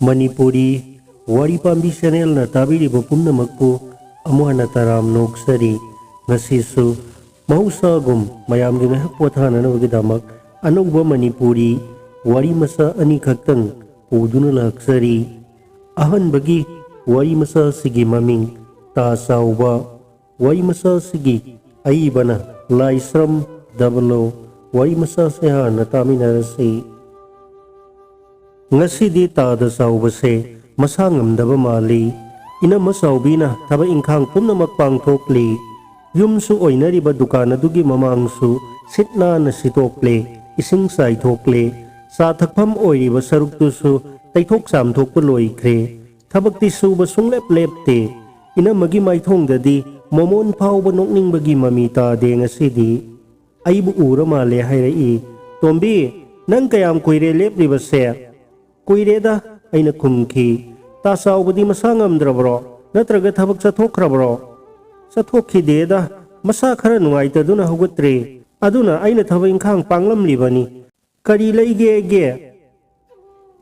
Manipuri Wari Pambi Channel na tabiriba pumnamakpu amuhana taram noksari ngasisu mahusagum mayamgi ngahapwathana nabagdamak anugba Manipuri wari masa ani khaktang puduna laksari ahan bagi wari masa sige maming tasawba wari masa sige aibana laisram dablo wari masa seha nataminarasi ngasidi tada sawbase masangamdaba mali ina masawbina thaba ingkhang pumnamak pangthokli yumsu oinariba dukan adugi mamangsu sitna na sitokle ising saithokle sa thakpham oiriba saruktusu taithok samthokpa loikhre thabakti suba sunglep lepte ina magi maithongdadi momon phawba nokningbagi mami tade ngasidi aibu ura male hairai tombi nang kayam koire lepribase kuireda aina kumki tasawbadi masangamdrabro natraga thabak sathokrabro sathokideda masa khara nungaitaduna hugatre aduna aina thabak ingkhang panglamlibani kari leige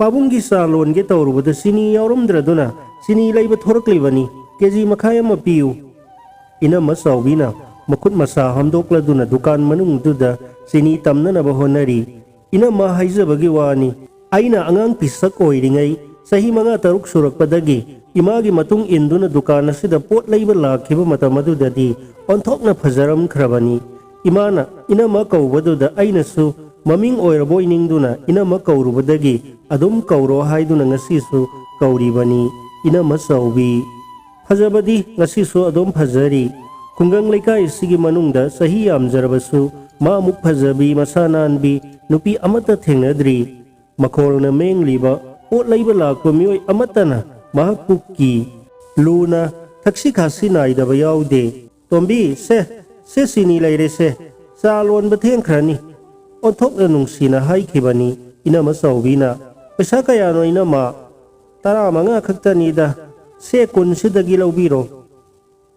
pabunggi salon ge tawrubada sini yaurumdraduna sini leiba thoraklibani keji makhayam apiu ina masawbina makut masa hamdokladuna dukan manungduda sini tamnanaba honari ina ma haijabagi wani aina angang pisak oiringai sahi manga taruk surakpadagi imagi matung induna dukan asida pot leiba lakhiba matam adudadi onthokna phajaram khrabani imana ina ma kaubadуда aina su maming oirabo iningduna ina ma kaurubadagi adum kauro haiduna ngasisu kauribani ina ma sawbi phajabadi ngasisu adum phajari kungang leikai sigi manungda sahi amjarabasu ma muk phajabi masananbi nupi amata thengnadri makhol na mengliba pot leiba lakpa mioi amatana mahakpukki luna thaksi khasi naidaba yaude tombi se sini leire se salon batheng khrani onthok na nungsina haikhibani ina masawbina pesa kayano ina ma tara manga khaktani da se kun sidagi lawbiro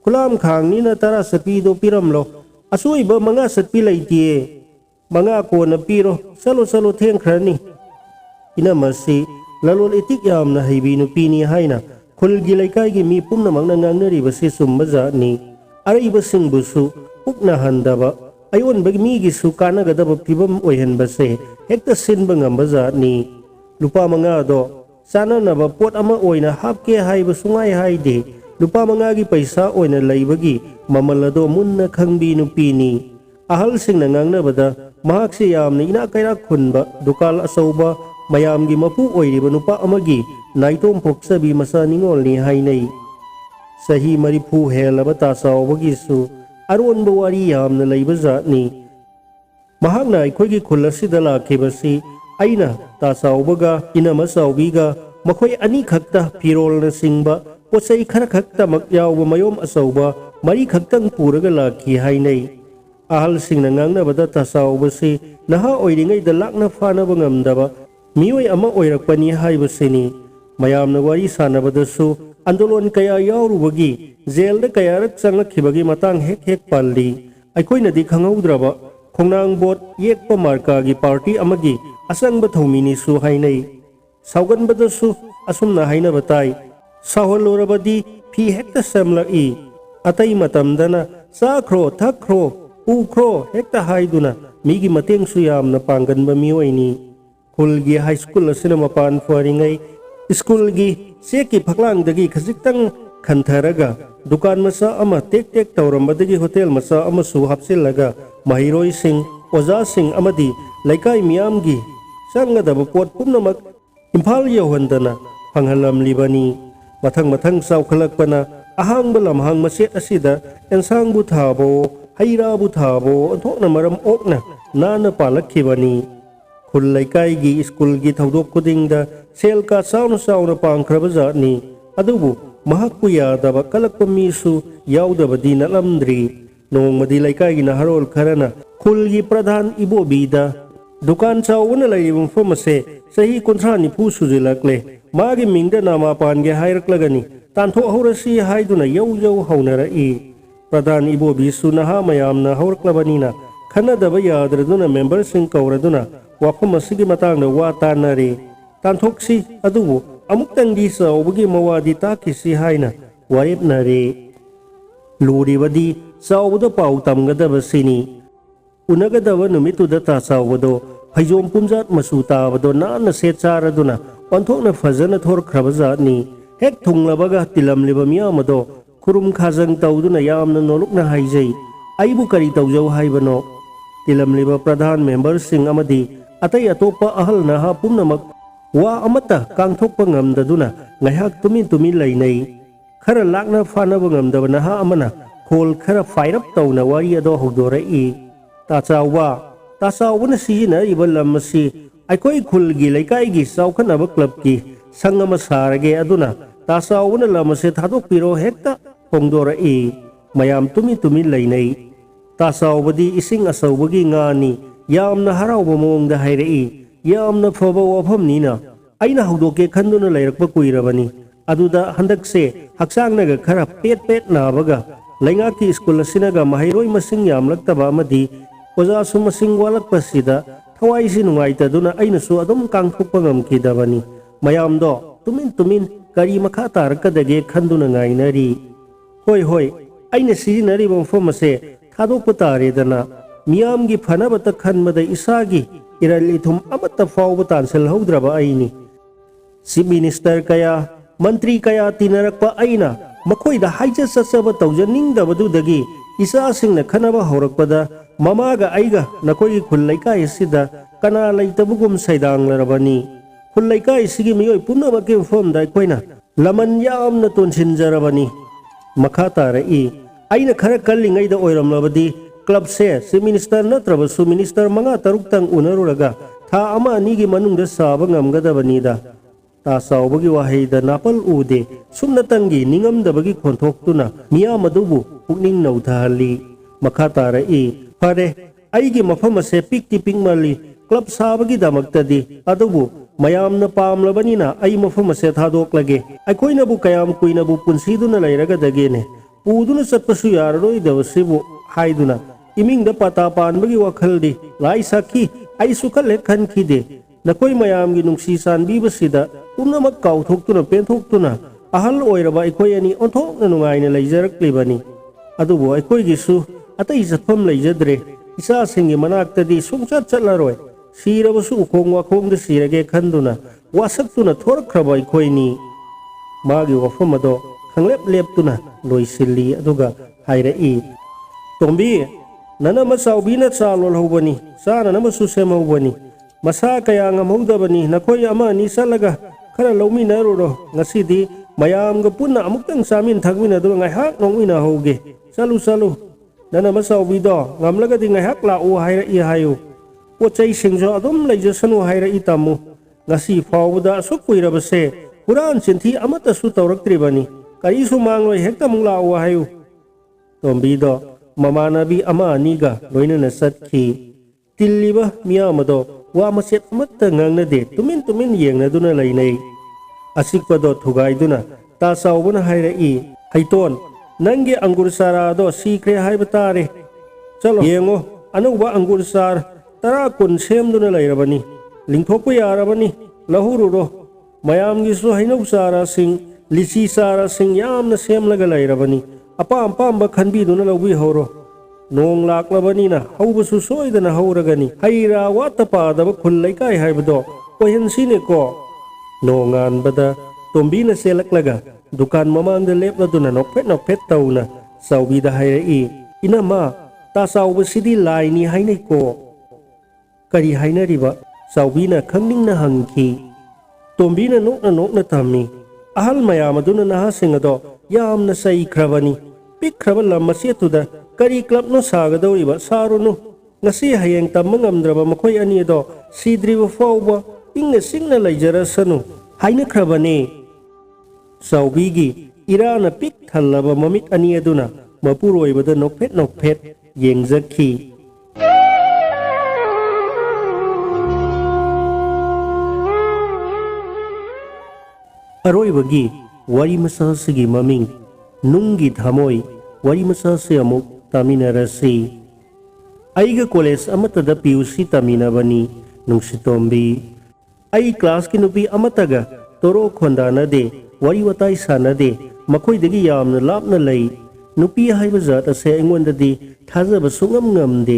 kulam khang ni na tara sapido piramlo asuiba manga satpi leitie manga ko na piro salo theng khrani ina masi lalol itik yam na haibinu pini haina khulgi laikai gi mi pumna mangna ngangnari basi sumbaza ni araiba singbusu pukna handaba ayon bagi mi gi su kana gadaba pibam oihen base hekta sinba ngambaza ni lupa manga do sana na ba pot ama oina hapke haiba sungai haide lupa manga gi paisa oina laibagi mamalado munna khangbinu pini ahal sing na ngangna bada mahak si yam ni ina kaira khunba dukal asauba mayamgi mapu oiriba nupa amagi naitom phoksabi masa ningol ni hainai sahi maripu helaba tasawbagi su aronba wari yamna leiba zatni mahakna aikoigi khulasida lakhibasi aina tasawbaga ina masawbiga makhoi ani khakta pirol na singba posai khara khakta mak yawba mayom asawba mari khaktang puraga lakhi hainai ahal singna ngangna bada tasawbasi naha oiringai da lakna fana bangamdaba mioi ama oirakpani haibasini mayamna wari sanabadasu andolon kaya yaurubagi jelda kayarak changakhibagi matang hek palli aikoinadi khangaudraba khongnang bot yekpa markagi party amagi asangba thomini su hainai sauganbadasu asumna haina batai saholorabadi phi hekta samlai atai matamdana sakhro thakro ukhro hekta haiduna migi mateng su yamna pangganba mioini kulgi high school asina mapan faringai school gi seki phaklang dagi khajiktang khantharaga dukan masa ama tek tawrambadagi hotel masa ama su hapsilaga mahiroi sing oja sing amadi laikai miyam gi sangadaba pot pumnamak imphal yohandana phanghalam libani mathang saukhalakpana ahang balam hang maset asida ensang bu thabo haira bu thabo thokna maram okna nana palakhibani khul laikai gi school gi thodok kudingda sel ka sauna pangkhraba zatni adubu mahakpu yadaba kalakpa misu yaudaba dina lamdri nongmadi laikai gi naharol kharana khul gi pradhan ibobida dukan chawna laibum famase sahi kontrani pu sujilakle magi mingda nama pange hairaklagani tanthok horasi haiduna yau haunara I pradhan ibobi sunaha mayamna hauraklabanina khanadaba yadraduna members sing kauraduna wafam asigi matangda wa tanare tanthoksi adubu ꯑꯃꯨꯛꯇꯪꯗꯤ ꯆꯥꯎꯕꯒꯤ ꯃꯋꯥꯗꯤ ꯇꯥꯈꯤꯁꯤ ꯍꯥꯏꯅ ꯋꯥꯔꯦꯞꯅꯔꯦ꯫ ꯂꯨꯔꯤꯕꯗꯤ ꯆꯥꯎꯕꯗ ꯄꯥꯎ ꯇꯝꯒꯗꯕꯁꯤꯅꯤ꯫ ꯎꯅꯒꯗꯕ ꯅꯨꯃꯤꯠꯇꯨꯗ ꯇꯥ ꯆꯥꯎꯕꯗꯣ ꯐꯩꯖꯣꯝ ꯄꯨꯝꯖꯥꯠ ꯃꯆꯨ ꯇꯥꯕꯗꯣ ꯅꯥꯟꯅ ꯁꯦꯠ ꯆꯥꯔꯗꯨꯅ ꯑꯣꯟꯊꯣꯛꯅ ꯐꯖꯅ ꯊꯣꯔꯛꯈ꯭ꯔꯕ ꯖꯥꯠꯅꯤ꯫ ꯍꯦꯛ ꯊꯨꯡꯂꯕꯒ ꯇꯤꯜꯂꯝꯂꯤꯕ ꯃꯤꯌꯥꯝ ꯑꯗꯣ ꯈꯨꯔꯨꯝ ꯈꯥꯖꯪ ꯇꯧꯗꯨꯅ ꯌꯥꯝꯅ ꯅꯣꯂꯨꯛꯅ ꯍꯥꯏꯖꯩ, "ꯑꯩꯕꯨ ꯀꯔꯤ ꯇꯧꯖꯧ ꯍꯥꯏꯕꯅꯣ?" ꯇꯤꯜꯂꯝꯂꯤꯕ ꯄ꯭ꯔꯙꯥꯟ ꯃꯦꯝꯕꯔꯁꯤꯡ ꯑꯃꯗꯤ ꯑꯇꯩ ꯑꯇꯣꯞꯄ ꯑꯍꯜ ꯅꯍꯥ ꯄꯨꯝꯅꯃꯛ ꯋꯥ ꯑꯃꯠꯇ ꯀꯥꯡꯊꯣꯛꯄ ꯉꯝꯗꯗꯨꯅ ꯉꯥꯏꯍꯥꯛ ꯇꯨꯃꯤꯟ ꯇꯨꯃꯤꯟ ꯂꯩꯅꯩ꯫ ꯈꯔ ꯂꯥꯛꯅ ꯐꯥꯅꯕ ꯉꯝꯗꯕ ꯅꯍꯥ ꯑꯃꯅ ꯈꯣꯜ ꯈꯔ ꯐꯥꯏꯔꯞ ꯇꯧꯅ ꯋꯥꯔꯤ ꯑꯗꯣ ꯍꯧꯗꯣꯔꯛꯏ꯫ "ꯇꯥ ꯆꯥꯎꯕꯅ ꯁꯤꯖꯤꯟꯅꯔꯤꯕ ꯂꯝ ꯑꯁꯤ ꯑꯩꯈꯣꯏ ꯈꯨꯜꯒꯤ ꯂꯩꯀꯥꯏꯒꯤ ꯆꯥꯎꯈꯠꯅꯕ ꯀ꯭ꯂꯕꯀꯤ ꯁꯪ ꯑꯃ ꯁꯥꯔꯒꯦ, ꯑꯗꯨꯅ ꯇꯥ ꯆꯥꯎꯕꯅ ꯂꯝ ꯑꯁꯤ ꯊꯥꯗꯣꯛꯄꯤꯔꯣ ꯍꯦꯛꯇ ꯐꯣꯡꯗꯣꯔꯛꯏ꯫ ꯃꯌꯥꯝ ꯇꯨꯃꯤꯟ ꯇꯨꯃꯤꯟ ꯂꯩꯅꯩ꯫ ꯇꯥ ꯆꯥꯎꯕꯗꯤ ꯏꯁꯤꯡ ꯑꯆꯧꯕꯒꯤ ꯉꯥꯅꯤ ꯌꯥꯝꯅ ꯍꯔꯥꯎꯕ ꯃꯑꯣꯡꯗ ꯍꯥꯏꯔꯛꯏ, "ꯌꯥꯝꯅ ꯐꯕ ꯋꯥꯐꯝꯅꯤꯅ꯫ ꯑꯩꯅ ꯍꯧꯗꯣꯛꯀꯦ ꯈꯟꯗꯨꯅ ꯂꯩꯔꯛꯄ ꯀꯨꯏꯔꯕꯅꯤ꯫ ꯑꯗꯨꯗ ꯍꯟꯗꯛꯁꯦ ꯍꯛꯆꯥꯡꯅꯒ ꯈꯔ ꯄꯦꯠ ꯄꯦꯠ ꯅꯥꯕꯒ ꯂꯩꯉꯥꯛꯀꯤ ꯁ꯭ꯀꯨꯜ ꯑꯁꯤꯅꯒ ꯃꯍꯩꯔꯣꯏ ꯃꯁꯤꯡ ꯌꯥꯝꯂꯛꯇꯕ ꯑꯃꯗꯤ ꯑꯣꯖꯥꯁꯨ ꯃꯁꯤꯡ ꯋꯥꯠꯂꯛꯄꯁꯤꯗ ꯊꯋꯥꯏꯁꯤ ꯅꯨꯡꯉꯥꯏꯇꯗꯨꯅ ꯑꯩꯅꯁꯨ ꯑꯗꯨꯝ ꯀꯥꯡꯊꯣꯛꯄ ꯉꯝꯈꯤꯗꯕꯅꯤ꯫ ꯃꯌꯥꯝꯗꯣ ꯇꯨꯃꯤꯟ ꯇꯨꯃꯤn ꯀꯔꯤ ꯃꯈꯥ ꯇꯥꯔꯛꯀꯗꯒꯦ ꯈꯟꯗꯨꯅ ꯉꯥꯏꯅꯔꯤ꯫ ꯍꯣꯏ, ꯑꯩꯅ ꯁꯤꯖꯤꯟꯅꯔꯤꯕ ꯃꯐꯝ ꯑꯁꯦ ꯊꯥꯗꯣꯛꯄ ꯇꯥꯔꯦꯗꯅ꯫ ꯃꯤꯌꯥꯝꯒꯤ ꯐꯅꯕꯇ ꯈꯟꯕꯗ ꯏꯁꯥꯒꯤ ꯏꯔꯜ ꯏꯊꯨꯝ ꯑꯃꯠꯇ ꯐꯥꯎꯕ ꯇꯥꯟꯁꯤꯜꯍꯧꯗ꯭ꯔꯕ ꯑꯩꯅꯤ꯫ ꯆꯤꯐ ꯃꯤꯅꯤꯁꯇꯔ ꯀꯌꯥ, ꯃꯟꯇ꯭ꯔꯤ ꯀꯌꯥ ꯇꯤꯟꯅꯔꯛꯄ ꯑꯩꯅ ꯃꯈꯣꯏꯗ ꯍꯥꯏꯖ ꯆꯠꯆꯕ ꯇꯧꯖꯅꯤꯡꯗꯕꯗꯨꯗꯒꯤ ꯏꯆꯥꯁꯤꯡꯅ ꯈꯟꯅꯕ ꯍꯧꯔꯛꯄꯗ ꯃꯃꯥꯒ ꯑꯩꯒ ꯅꯈꯣꯏꯒꯤ ꯈꯨꯜ ꯂꯩꯀꯥꯏ ꯑꯁꯤꯗ ꯀꯅꯥ ꯂꯩꯇꯕꯒꯨꯝ ꯁꯩꯗꯥꯡꯂꯔꯕꯅꯤ꯫ ꯈꯨꯜ ꯂꯩꯀꯥꯏ ꯑꯁꯤꯒꯤ ꯃꯤꯑꯣꯏ ꯄꯨꯝꯅꯃꯛꯀꯤ ꯃꯐꯝꯗ ꯑꯩꯈꯣꯏꯅ ꯂꯃꯟ ꯌꯥꯝꯅ ꯇꯣꯟꯁꯤꯟꯖꯔꯕꯅꯤ꯫ ꯃꯈꯥ ꯇꯥꯔꯛꯏ, "ꯑꯩꯅ ꯈꯔ ꯀꯜꯂꯤꯉꯩꯗ ꯑꯣꯏꯔꯝꯂꯕꯗꯤ ꯀ꯭ꯂꯕꯁꯦ ꯆꯤꯐ ꯃꯤꯅꯤꯁꯇꯔ ꯅꯠꯇ꯭ꯔꯕꯁꯨ ꯃꯤꯅꯤꯁꯇꯔ 5-6ꯇꯪ ꯎꯅꯔꯨꯔꯒ ꯊꯥ 1-2ꯒꯤ ꯃꯅꯨꯡꯗ ꯁꯥꯕ ꯉꯝꯒꯗꯕꯅꯤꯗ꯫ ꯇꯥ ꯆꯥꯎꯕꯒꯤ ꯋꯥꯍꯩꯗ ꯅꯥꯄꯜ ꯎꯗꯦ꯫ ꯁꯨꯝꯅꯇꯪꯒꯤ ꯅꯤꯡꯉꯝꯗꯕꯒꯤ ꯈꯣꯟꯊꯣꯛꯇꯨꯅ ꯃꯤꯌꯥꯝ ꯑꯗꯨꯕꯨ ꯄꯨꯛꯅꯤꯡ ꯅꯧꯊꯍꯜꯂꯤ꯫ ꯃꯈꯥ ꯇꯥꯔꯛꯏ, "ꯐꯔꯦ, ꯑꯩꯒꯤ ꯃꯐꯝ ꯑꯁꯦ ꯄꯤꯛꯇꯤ ꯄꯤꯛꯃꯜꯂꯤ ꯀ꯭ꯂꯕ ꯁꯥꯕꯒꯤꯗꯃꯛꯇꯗꯤ, ꯑꯗꯨꯕꯨ ꯃꯌꯥꯝꯅ ꯄꯥꯝꯂꯕꯅꯤꯅ ꯑꯩ ꯃꯐꯝ ꯑꯁꯦ ꯊꯥꯗꯣꯛꯂꯒꯦ꯫ ꯑꯩꯈꯣꯏꯅꯕꯨ ꯀꯌꯥꯝ ꯀꯨꯏꯅꯕꯨ ꯄꯨꯟꯁꯤꯗꯨꯅ ꯂꯩꯔꯒꯗꯒꯦꯅꯦ, ꯄꯨꯗꯨꯅ ꯆꯠꯄꯁꯨ ꯌꯥꯔꯔꯣꯏꯗꯕꯁꯤꯕꯨ ꯍꯥꯏꯗꯨꯅ ꯏꯃꯤꯡꯗ ꯄꯥꯇꯥ ꯄꯥꯟꯕꯒꯤ ꯋꯥꯈꯜꯗꯤ ꯂꯥꯏ ꯁꯥꯈꯤ ꯑꯩꯁꯨ ꯈꯜꯂꯦ ꯈꯟꯈꯤꯗꯦ꯫ ꯅꯈꯣꯏ ꯃꯌꯥꯝꯒꯤ ꯅꯨꯡꯁꯤ ꯆꯥꯟꯕꯤꯕꯁꯤꯗ ꯄꯨꯝꯅꯃꯛ ꯀꯥꯎꯊꯣꯛꯇꯨꯅ ꯄꯦꯟꯊꯣꯛꯇꯨꯅ ꯑꯍꯜ ꯑꯣꯏꯔꯕ ꯑꯩꯈꯣꯏ ꯑꯅꯤ ꯑꯣꯟꯊꯣꯛꯅ ꯅꯨꯡꯉꯥꯏꯅ ꯂꯩꯖꯔꯛꯂꯤꯕꯅꯤ꯫ ꯑꯗꯨꯕꯨ ꯑꯩꯈꯣꯏꯒꯤꯁꯨ ꯑꯇꯩ ꯆꯠꯐꯝ ꯂꯩꯖꯗ꯭ꯔꯦ꯫ ꯏꯆꯥꯁꯤꯡꯒꯤ ꯃꯅꯥꯛꯇꯗꯤ ꯁꯨꯡꯆꯠ ꯆꯠꯂꯔꯣꯏ꯫ ꯁꯤꯔꯕꯁꯨ ꯎꯈꯣꯡ ꯋꯥꯈꯣꯡꯗ ꯁꯤꯔꯒꯦ ꯈꯟꯗꯨꯅ ꯋꯥꯁꯛꯇꯨꯅ ꯊꯣꯔꯛꯈ꯭ꯔꯕ ꯑꯩꯈꯣꯏꯅꯤ꯫ ꯃꯥꯒꯤ ꯋꯥꯐꯝ ꯑꯗꯣ ꯈꯪꯂꯦꯞ ꯂꯦꯞꯇꯨꯅ ꯂꯣꯏꯁꯤꯜꯂꯤ ꯑꯗꯨꯒ ꯍꯥꯏꯔꯛꯏ, "ꯇꯣꯝꯕꯤ, ꯅꯅꯝꯃ ꯆꯥꯎꯕꯤꯅ ꯆꯥ ꯂꯣꯜꯍꯧꯕꯅꯤ, ꯆꯥꯅꯅꯕꯁꯨ ꯁꯦꯝꯍꯧꯕꯅꯤ꯫ ꯃꯁꯥ ꯀꯌꯥ ꯉꯝꯍꯧꯗꯕꯅꯤ, ꯅꯈꯣꯏ ꯑꯃ ꯑꯅꯤ ꯆꯠꯂꯒ ꯈꯔ ꯂꯧꯃꯤꯟꯅꯔꯨꯔꯣ꯫ ꯉꯁꯤꯗꯤ ꯃꯌꯥꯝꯒ ꯄꯨꯟꯅ ꯑꯃꯨꯛꯇꯪ ꯆꯥꯃꯤꯟ ꯊꯛꯃꯤꯟꯅꯗꯨꯅ ꯉꯥꯏꯍꯥꯛ ꯅꯣꯛꯃꯤꯟꯅꯍꯧꯒꯦ꯫ ꯆꯠꯂꯨ, ꯅꯅꯝꯃ ꯆꯥꯎꯕꯤꯗꯣ ꯉꯝꯂꯒꯗꯤ ꯉꯥꯏꯍꯥꯛ ꯂꯥꯛꯎ ꯍꯥꯏꯔꯛꯏ ꯍꯥꯏꯌꯨ꯫ ꯄꯣꯠ ꯆꯩꯁꯤꯡꯁꯨ ꯑꯗꯨꯝ ꯂꯩꯖꯁꯅꯨ ꯍꯥꯏꯔꯛꯏ ꯇꯝꯃꯨ꯫ ꯉꯁꯤ ꯐꯥꯎꯕꯗ ꯑꯁꯨꯛ ꯀꯨꯏꯔꯕꯁꯦ ꯍꯨꯔꯥꯟ ꯆꯤꯟꯊꯤ ꯑꯃꯠꯇꯁꯨ ꯇꯧꯔꯛꯇ꯭ꯔꯤꯕꯅꯤ꯫ ꯀꯔꯤꯁꯨ ꯃꯥꯡꯂꯣꯏ, ꯍꯦꯛꯇ ꯑꯃꯨꯛ ꯂꯥꯛꯎ ꯍꯥꯏꯌꯨ." ꯇꯣꯝꯕꯤꯗꯣ ꯃꯃꯥꯟꯅꯕꯤ ꯑꯃ ꯑꯅꯤꯒ ꯂꯣꯏꯅꯅ ꯆꯠꯈꯤ꯫ ꯇꯤꯜꯂꯤꯕ ꯃꯤꯌꯥꯝ ꯑꯗꯣ ꯋꯥ ꯃꯆꯦꯠ ꯑꯃꯠꯇ ꯉꯥꯡꯅꯗꯦ, ꯇꯨꯃꯤꯟ ꯇꯨꯃꯤꯟ ꯌꯦꯡꯅꯗꯨꯅ ꯂꯩꯅꯩ꯫ ꯑꯆꯤꯛꯄꯗꯣ ꯊꯨꯒꯥꯏꯗꯨꯅ ꯇꯥ ꯆꯥꯎꯕꯅ ꯍꯥꯏꯔꯛꯏ, "ꯍꯩꯇꯣꯟ, ꯅꯪꯒꯤ ꯑꯪꯒꯨꯔ ꯆꯥꯔꯥꯗꯣ ꯁꯤꯈ꯭ꯔꯦ ꯍꯥꯏꯕ ꯇꯥꯔꯦ꯫ ꯆꯠꯂꯣ ꯌꯦꯡꯉꯣ, ꯑꯅꯧꯕ ꯑꯪꯒꯨꯔ ꯆꯥꯔ 10-20 ꯁꯦꯝꯗꯨꯅ ꯂꯩꯔꯕꯅꯤ꯫ ꯂꯤꯡꯊꯣꯛꯄ ꯌꯥꯔꯕꯅꯤ, ꯂꯧꯍꯧꯔꯨꯔꯣ꯫ ꯃꯌꯥꯝꯒꯤꯁꯨ ꯍꯩꯅꯧ ꯆꯥꯔꯥꯁꯤꯡ, ꯂꯤꯆꯤ ꯆꯥꯔꯥꯁꯤꯡ ꯌꯥꯝꯅ ꯁꯦꯝꯂꯒ ꯂꯩꯔꯕꯅꯤ꯫ ꯑꯄꯥꯝ ꯑꯄꯥꯝꯕ ꯈꯟꯕꯤꯗꯨꯅ ꯂꯧꯕꯤꯍꯧꯔꯣ꯫ ꯅꯣꯡ ꯂꯥꯛꯂꯕꯅꯤꯅ ꯍꯧꯕꯁꯨ ꯁꯣꯏꯗꯅ ꯍꯧꯔꯒꯅꯤ꯫ ꯍꯩ ꯔꯥ ꯋꯥꯠꯇ ꯄꯥꯗꯕ ꯈꯨꯜ ꯂꯩꯀꯥꯏ ꯍꯥꯏꯕꯗꯣ ꯑꯣꯏꯍꯟꯁꯤꯅꯦꯀꯣ." ꯅꯣꯡꯉꯥꯟꯕꯗ ꯇꯣꯝꯕꯤꯅ ꯆꯦꯜꯂꯛꯂꯒ ꯗꯨꯀꯥꯟ ꯃꯃꯥꯡꯗ ꯂꯦꯞꯂꯗꯨꯅ ꯅꯣꯛꯐꯦꯠ ꯅꯣꯛꯐꯦꯠ ꯇꯧꯅ ꯆꯥꯎꯕꯤꯗ ꯍꯥꯏꯔꯛꯏ, "ꯏꯅꯝꯃ, ꯇꯥ ꯆꯥꯎꯕꯁꯤꯗꯤ ꯂꯥꯏꯅꯤ ꯍꯥꯏꯅꯩꯀꯣ." "ꯀꯔꯤ ꯍꯥꯏꯅꯔꯤꯕ?" ꯆꯥꯎꯕꯤꯅ ꯈꯪꯅꯤꯡꯅ ꯍꯪꯈꯤ꯫ ꯇꯣꯝꯕꯤꯅ ꯅꯣꯛꯅ ꯅꯣꯛꯅ ꯊꯝꯃꯤ, "ꯑꯍꯜ ꯃꯌꯥꯝ ꯑꯗꯨꯅ ꯅꯍꯥꯁꯤꯡ ꯑꯗꯣ ꯌꯥꯝꯅ ꯆꯩꯈ꯭ꯔꯕꯅꯤ꯫ ꯄꯤꯛꯈ꯭ꯔꯕ ꯂꯝ ꯃꯆꯦꯠꯇꯨꯗ ꯀꯔꯤ ꯀ꯭ꯂꯕꯅꯣ ꯁꯥꯒꯗꯧꯔꯤꯕ, ꯁꯥꯔꯨꯅꯨ꯫ ꯉꯁꯤ ꯍꯌꯦꯡ ꯇꯝꯕ ꯉꯝꯗ꯭ꯔꯕ ꯃꯈꯣꯏ ꯑꯅꯤ ꯑꯗꯣ ꯁꯤꯗ꯭ꯔꯤꯕ ꯐꯥꯎꯕ ꯏꯪꯅ ꯆꯤꯛꯅ ꯂꯩꯖꯔꯁꯅꯨ ꯍꯥꯏꯅꯈ꯭ꯔꯕꯅꯦ." ꯆꯥꯎꯕꯤꯒꯤ ꯏꯔꯥꯅ ꯄꯤꯛ ꯊꯜꯂꯕ ꯃꯃꯤꯠ ꯑꯅꯤ ꯑꯗꯨꯅ ꯃꯄꯨꯔꯣꯏꯕꯗ ꯅꯣꯛꯐꯦꯠ ꯅꯣꯛꯐꯦꯠ ꯌꯦꯡꯖꯈꯤ꯫ ꯑꯔꯣꯏꯕꯒꯤ ꯋꯥꯔꯤ ꯃꯆꯥꯁꯤꯒꯤ ꯃꯃꯤꯡ ꯅꯨꯡꯒꯤ ꯊꯃꯣꯏ꯫ ꯋꯥꯔꯤ ꯃꯆꯥꯁꯤ ꯑꯃꯨꯛ ꯇꯥꯃꯤꯟꯅꯔꯁꯤ꯫ ꯑꯩꯒ ꯀꯣꯂꯦꯖ ꯑꯃꯠꯇꯗ PUC ꯇꯝꯃꯤꯟꯅꯕꯅꯤ ꯅꯨꯡꯁꯤꯇꯣꯝꯕꯤ꯫ ꯑꯩ ꯀ꯭ꯂꯥꯁꯀꯤ ꯅꯨꯄꯤ ꯑꯃꯠꯇꯒ toro khondanade wari watai sanade makhoi dagi yamna lapna lei nupi haiba zat ase aingondadi thajaba sungam ngamde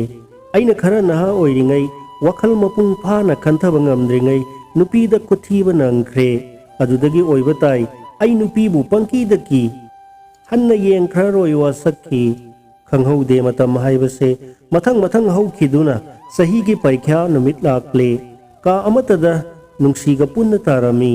aina khara naha oiringai wakhal mapung phana khanthaba ngamdringai nupi da kuthiba nangkhre adudagi oiba tai ai nupi bu pangki daki hanna yeng khara roi wa sakki khanghaude matam haibase mathang haukhiduna sahi gi paikha numit lakle ka amatada nungsiga punna tarami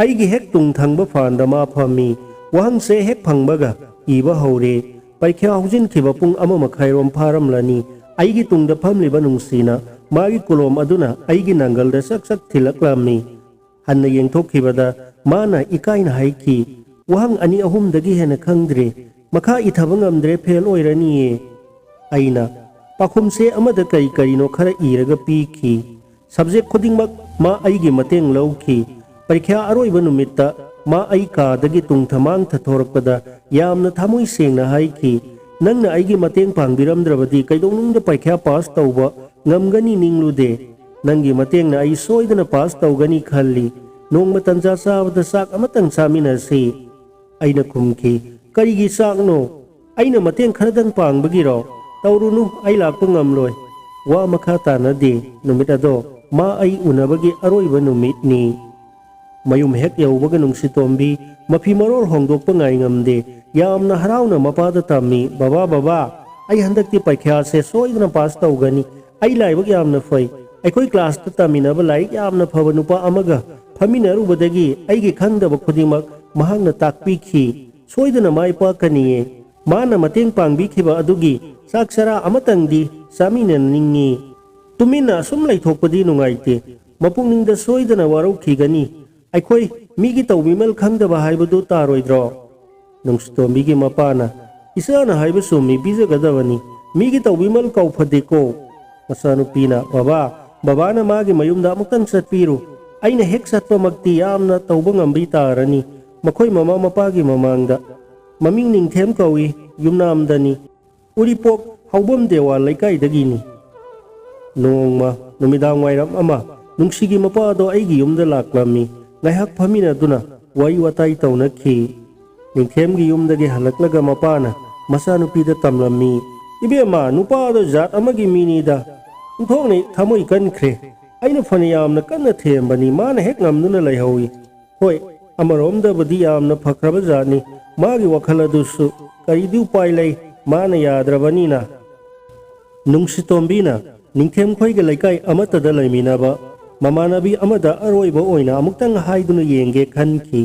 aigi hek tung thangba phanda ma phami wahang se hek phangbaga iba hore paikha hujin khiba pung ama makhairom pharam lani aigi tungda phamliba nungsina magi kolom aduna aigi nangal da sak thilaklami hanna yengthok khibada mana ikaina haiki wahang ani ahum dagi hena khangdre makha ithabang amdre fel oirani aina pakhum se amada kari no khara iraga pikhi subject khudingmak ma aigi mateng lauki paikha aroiba numitta ma ai ka dagi tung thamang thathorakpada yamna thamoi sengna haiki nangna aigi mateng pangbiramdrabadi kaidonungda paikha pass tauba ngamgani ninglude nangi mateng na ai soidana pass taugani khalli nongma tanja sabada sak amatang saminasi aina khumki karigi sak no aina mateng kharadang pangbagiro taurunu ai lakpa ngamloi wa makha tanade numit ado ma ai unabagi aroiba numit ni mayum hek yaubaga nungsitombi mafi marol hongdokpa ngai ngamde yamna harauna mapada tammi baba ai handakti paikha se soidana pass taugani ai laibag yamna fai aikoi class ta taminaba laik yamna phaba nupa amaga phaminarubadagi aigi khangdaba khudimak mahangna takpikhi soidana mai pa kaniye mana mateng pangbikhiba adugi saksara amatangdi samina ningi tumina sum laithokpadi nungaite mapungningda soidana waraukhigani aikoi migi tawbimal khangdaba haibadu taroidro nungsto migi mapana isana haiba sumi bijagadawani migi tawbimal kauphadeko masanupina babana magi mayumda amutang satpiru aina hek satpa magti yamna tawba ngambi tarani makhoi mama mapagi mamangda maming ningthem kawi yumnamdani uripok haubam dewa laikai dagini nongma numidang wairam ama nungsigi mapado aigi yumda laklami ngaihak phamina duna wai watai taunakhi ningthem gi yumdagi halaklaga mapana masanupida tamlami ibema nupado zat amagi minida thokni thamoi kankhre aina phani yamna kanna thembani mana hek ngamduna laihawi hoi amaromda badi yamna phakraba jani magi wakhal adusu karidu pailai mana yadrabanina nungsitombina ningthem khoiga laikai amatada laiminaba mamanabi amada aroiba oina amuktang haiduna yenge khanki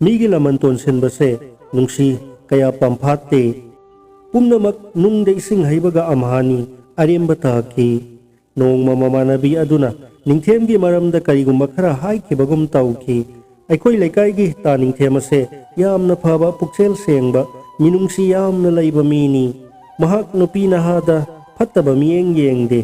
migi lamanton senbase nungsi kaya pamphatte pumnamak nungde ising haibaga amhani aremba taki nongma mamanabi aduna ningthemgi maramda karigumba khara haikibagum tauki aikoi laikai ta ningthemase yamna phaba pukchel sengba minungsi yamna laiba mini mahak nupi nahada phattaba miyeng yengde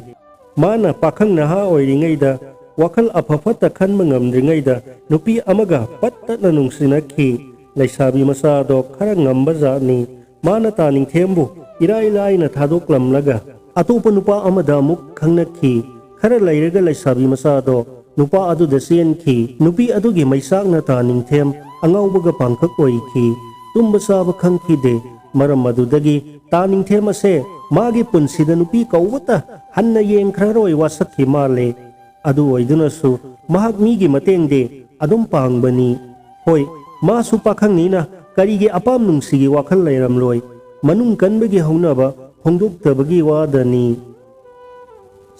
mana pakhang naha oiringaida wakhal aphapata khanma ngamdringaida nupi amaga pattatna nungsinakhi laisabi masado khara ngamba jani mana ta ningthembu irai laina thadoklamlaga atopa nupa amada muk khangnakhi khara lairaga laisabi masado nupa adu desenki nupi adugi maisakna ta ningthem angaubaga pangkhak oikhi tumba saba khangkhide maram adudagi ta ningthem ase magi punsida nupi kaubata hanna yeng khraroi wasakhi male adu oidunasu mahak migi matengde adum pangbani hoi masu pakhangnina karigi apam nungsigi wakhal lairamloi manung kanbagi haunaba hongdoktabagi wadani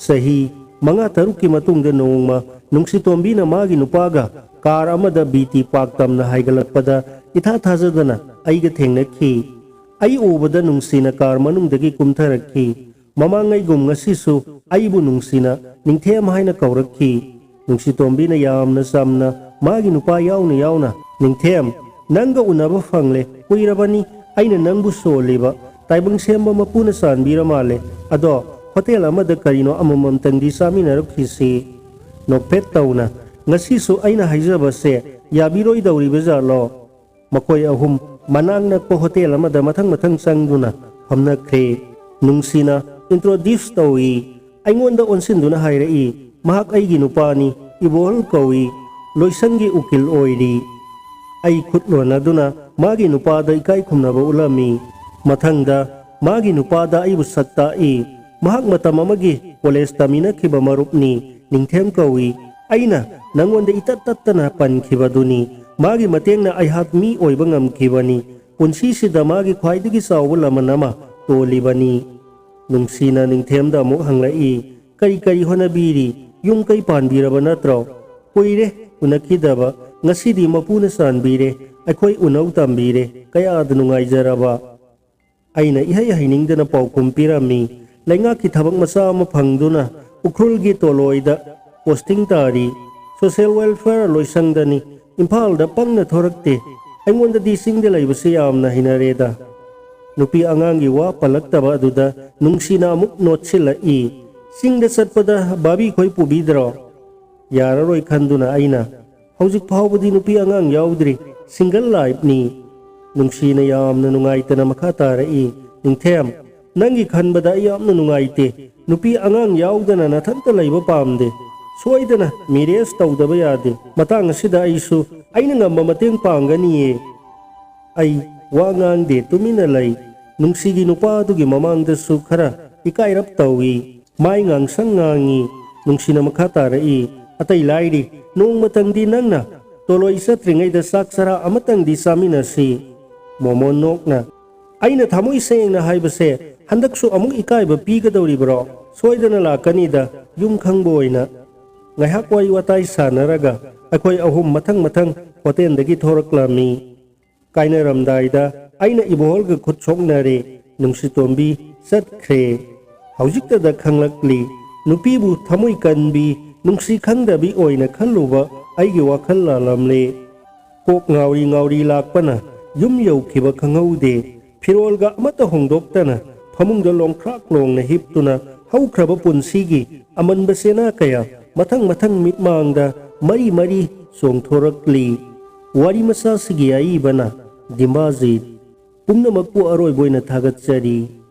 sahi manga tarukki matungda nongma nungsitombina magi nupaga kar amada biti paktamna haigalakpada itha thajadana aiga thengnakhi ai ubada nungsina kar manungdagi kumtharakhi mamangai gum ngasisu aibu nungsina ningthem haina kaurakhi nungsitombina yamna samna magi nupa yauna ningthem nanga unaba fangle kuirabani aina nangbu soliba taibang semba mapuna sanbira male ado hotel amada karino amamam tangdi saminarakhisi nokpet tauna ngasisu aina haijabase yabiroi dauribajalo makoi ahum manang nakpo hotel amada mathang sangduna hamnakre nungsina introduce tawi aingonda onsinduna hairai mahak aigi nupani ibol kawi loisangi ukil oiri. Ai khutlon aduna magi nupada ikai khumnaba ulami. Mathangda magi nupada aibu saktai. Mahak matam amagi college taminakhiba marupni ningthem kawi. Aina nangonda itattattana pankibaduni magi matengna aihak mi oiba ngamkibani. Punsisida magi khwaidagi sawba laman ama tolibani. Nungsina ningthemda amuk hanglai kari kari honabiri yum kai panbiraba natro. Kuire unakidaba ngasidi mapuna sanbire akhoi unau tambire kaya nungaijaraba. Aina ihai hainingdana paukum pirami laingaki thabak masa ama phangduna ukrulgi toloida posting tari social welfare loisangdani Imphalda pangna thorakte aingonda di singde laibase yamna hinareda. Nupi angangi wa palaktaba aduda nungsina amuk notsila i singda satpada babi khoi pubidro. Yararoi khanduna aina hauzik phawbadi nupi angang yaudri single life ni. Nungsina yamna nungaitana makha tarai ningthem nangi khanbada yamna nungaite nupi angang yaudana nathanta laiba pamde. Soidana mires tawdaba yade matang asida aisu aina ngamba mateng panganiye. Ai wa ngangde tumina lai nungsigi nupadugi mamangdasu khara ikairap tawi mai ngangsang ngangi nungsina makha tarai atai lairi nong matangdi nangna toloi satringaida saksara amatangdi saminasi momon nokna aina thamoi sengna haibase handaksu amuk ikaiba pigadawribro soidana lakanida yum khangboina. Ngahak wai watai sanaraga akhoi ahum mathang hotel-dagi thoraklami. Kainaramdaida aina ibolga khutchoknare nungsitombi satkhre. Haujiktada khanglakli nupibu thamoi kanbi nungsi khangdabi oina khalluba aigi wakhal lalamle. Kok ngauri lakpana yum yaukhiba khangaude phirolga amata hongdoktana phamungda longkhrak longna hiptuna haukraba punsigi amanbasena kaya mathang mitmangda mari songthorakli. Wari masa sigi aibana Dimbazit pumnamakpu aroi boina thagatchari.